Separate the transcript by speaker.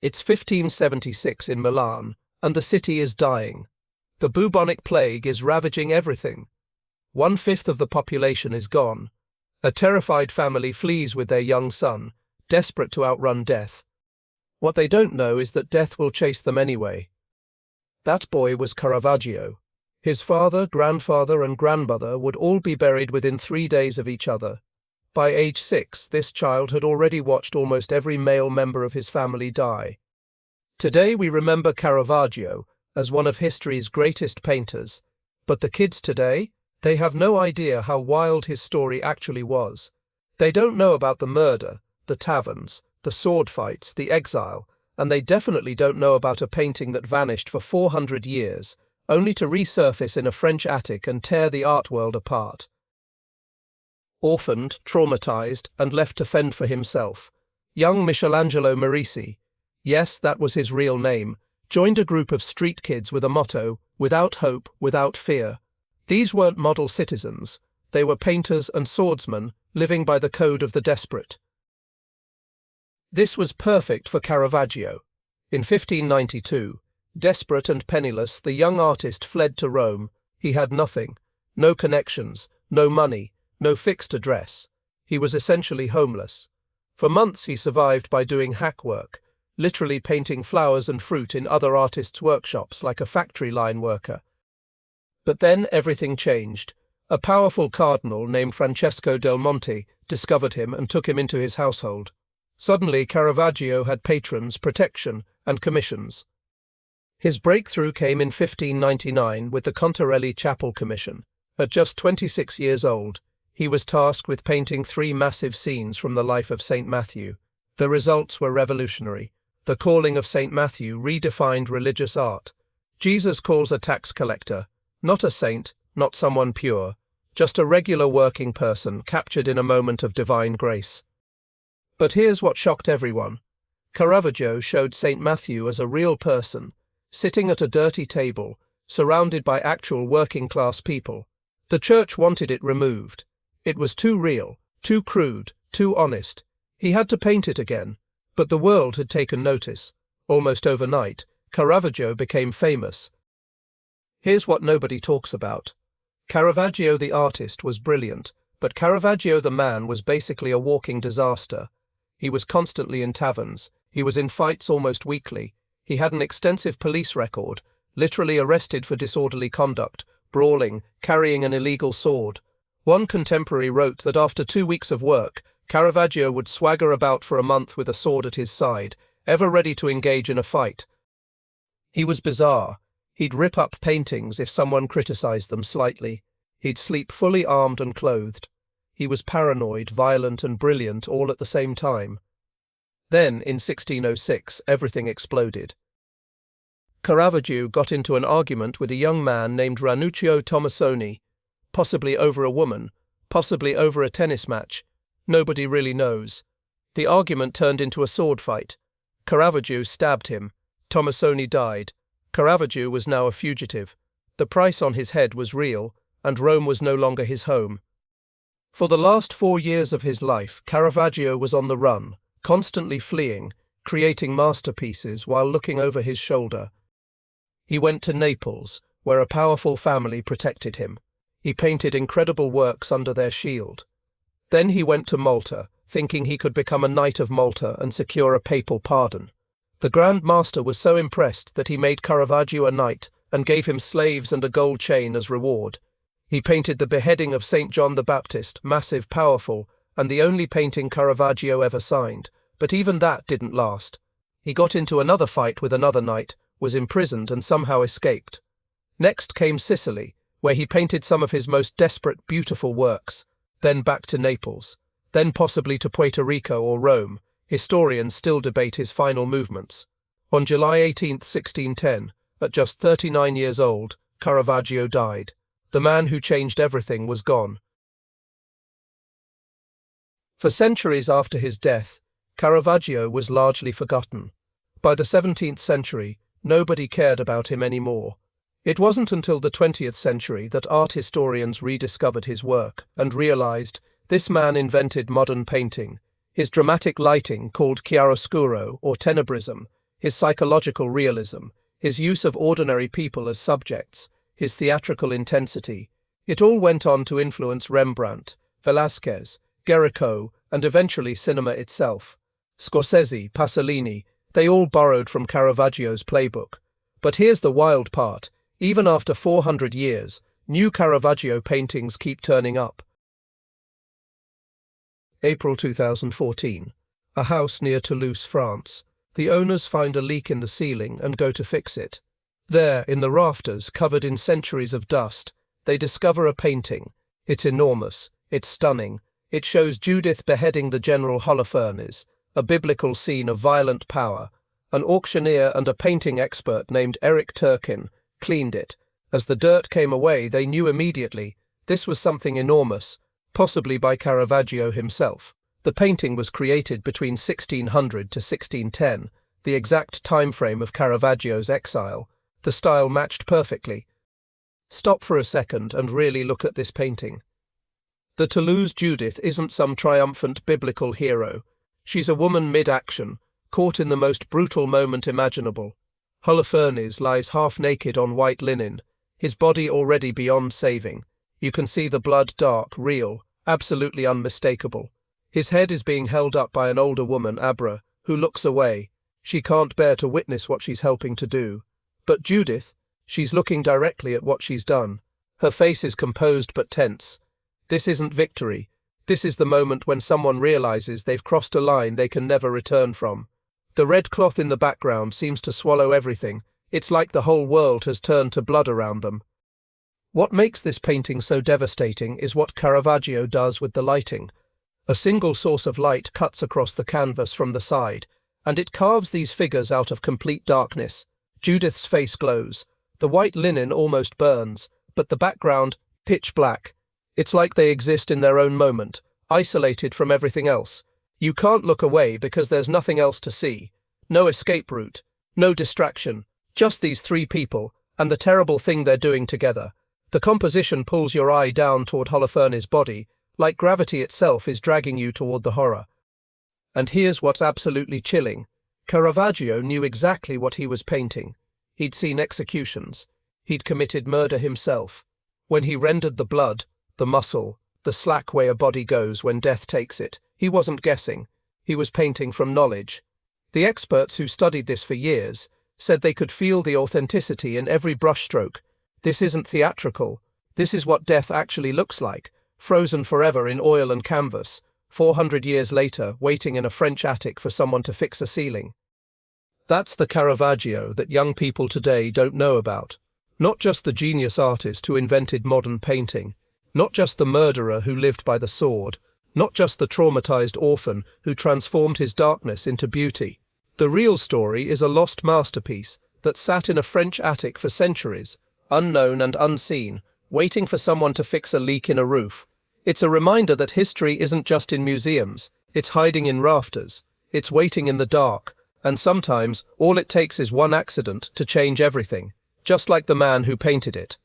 Speaker 1: It's 1576 in Milan, and the city is dying. The bubonic plague is ravaging everything. 1/5 of the population is gone. A terrified family flees with their young son, desperate to outrun death. What they don't know is that death will chase them anyway. That boy was Caravaggio. His father, grandfather, and grandmother would all be buried within 3 days of each other. By age 6, this child had already watched almost every male member of his family die. Today we remember Caravaggio as one of history's greatest painters, but the kids today, they have no idea how wild his story actually was. They don't know about the murder, the taverns, the sword fights, the exile, and they definitely don't know about a painting that vanished for 400 years, only to resurface in a French attic and tear the art world apart. Orphaned, traumatized, and left to fend for himself, young Michelangelo Merisi, yes, that was his real name, joined a group of street kids with a motto, without hope, without fear. These weren't model citizens, they were painters and swordsmen living by the code of the desperate. This was perfect for Caravaggio. In 1592, desperate and penniless, the young artist fled to Rome. He had nothing, no connections, no money, no fixed address. He was essentially homeless. For months he survived by doing hack work, literally painting flowers and fruit in other artists' workshops like a factory line worker. But then everything changed. A powerful cardinal named Francesco del Monte discovered him and took him into his household. Suddenly Caravaggio had patrons, protection, and commissions. His breakthrough came in 1599 with the Contarelli Chapel Commission. At just 26 years old, he was tasked with painting 3 massive scenes from the life of St. Matthew. The results were revolutionary. The calling of St. Matthew redefined religious art. Jesus calls a tax collector, not a saint, not someone pure, just a regular working person captured in a moment of divine grace. But here's what shocked everyone. Caravaggio showed St. Matthew as a real person, sitting at a dirty table, surrounded by actual working-class people. The church wanted it removed. It was too real, too crude, too honest. He had to paint it again. But the world had taken notice. Almost overnight, Caravaggio became famous. Here's what nobody talks about. Caravaggio the artist was brilliant, but Caravaggio the man was basically a walking disaster. He was constantly in taverns. He was in fights almost weekly. He had an extensive police record, literally arrested for disorderly conduct, brawling, carrying an illegal sword. One contemporary wrote that after 2 weeks of work, Caravaggio would swagger about for a month with a sword at his side, ever ready to engage in a fight. He was bizarre. He'd rip up paintings if someone criticized them slightly. He'd sleep fully armed and clothed. He was paranoid, violent, and brilliant all at the same time. Then, in 1606, everything exploded. Caravaggio got into an argument with a young man named Ranuccio Tomassoni, possibly over a woman, possibly over a tennis match. Nobody really knows. The argument turned into a sword fight. Caravaggio stabbed him. Tomassoni died. Caravaggio was now a fugitive. The price on his head was real, and Rome was no longer his home. For the last 4 years of his life, Caravaggio was on the run, constantly fleeing, creating masterpieces while looking over his shoulder. He went to Naples, where a powerful family protected him. He painted incredible works under their shield. Then he went to Malta, thinking he could become a Knight of Malta and secure a papal pardon. The Grand Master was so impressed that he made Caravaggio a knight and gave him slaves and a gold chain as reward. He painted the beheading of St. John the Baptist, massive, powerful, and the only painting Caravaggio ever signed, but even that didn't last. He got into another fight with another knight, was imprisoned and somehow escaped. Next came Sicily, where he painted some of his most desperate, beautiful works. Then back to Naples, then possibly to Puerto Rico or Rome. Historians still debate his final movements. On July 18, 1610, at just 39 years old, Caravaggio died. The man who changed everything was gone. For centuries after his death, Caravaggio was largely forgotten. By the 17th century, nobody cared about him anymore. It wasn't until the 20th century that art historians rediscovered his work and realized this man invented modern painting. His dramatic lighting, called chiaroscuro or tenebrism, his psychological realism, his use of ordinary people as subjects, his theatrical intensity. It all went on to influence Rembrandt, Velázquez, Guerrico, and eventually cinema itself. Scorsese, Pasolini, they all borrowed from Caravaggio's playbook. But here's the wild part. Even after 400 years, new Caravaggio paintings keep turning up. April 2014. A house near Toulouse, France. The owners find a leak in the ceiling and go to fix it. There, in the rafters, covered in centuries of dust, they discover a painting. It's enormous. It's stunning. It shows Judith beheading the General Holofernes, a biblical scene of violent power. An auctioneer and a painting expert named Eric Turkin cleaned it. As the dirt came away, they knew immediately this was something enormous, possibly by Caravaggio himself. The painting was created between 1600 to 1610, the exact time frame of Caravaggio's Exile. The style matched perfectly. Stop for a second and really look at this painting. The Toulouse Judith isn't some triumphant biblical hero. She's a woman mid-action, caught in the most brutal moment imaginable. Holofernes lies half-naked on white linen, his body already beyond saving. You can see the blood dark, real, absolutely unmistakable. His head is being held up by an older woman, Abra, who looks away. She can't bear to witness what she's helping to do. But Judith, she's looking directly at what she's done. Her face is composed but tense. This isn't victory. This is the moment when someone realizes they've crossed a line they can never return from. The red cloth in the background seems to swallow everything. It's like the whole world has turned to blood around them. What makes this painting so devastating is what Caravaggio does with the lighting. A single source of light cuts across the canvas from the side, and it carves these figures out of complete darkness. Judith's face glows. The white linen almost burns, but the background, pitch black. It's like they exist in their own moment, isolated from everything else. You can't look away because there's nothing else to see. No escape route, no distraction, just these three people, and the terrible thing they're doing together. The composition pulls your eye down toward Holofernes' body, like gravity itself is dragging you toward the horror. And here's what's absolutely chilling. Caravaggio knew exactly what he was painting. He'd seen executions. He'd committed murder himself. When he rendered the blood, the muscle, the slack way a body goes when death takes it, he wasn't guessing. He was painting from knowledge. The experts who studied this for years said they could feel the authenticity in every brushstroke. This isn't theatrical. This is what death actually looks like, frozen forever in oil and canvas, 400 years later, waiting in a French attic for someone to fix a ceiling. That's the Caravaggio that young people today don't know about. Not just the genius artist who invented modern painting, not just the murderer who lived by the sword, not just the traumatized orphan who transformed his darkness into beauty. The real story is a lost masterpiece that sat in a French attic for centuries, unknown and unseen, waiting for someone to fix a leak in a roof. It's a reminder that history isn't just in museums, it's hiding in rafters, it's waiting in the dark, and sometimes all it takes is one accident to change everything, just like the man who painted it.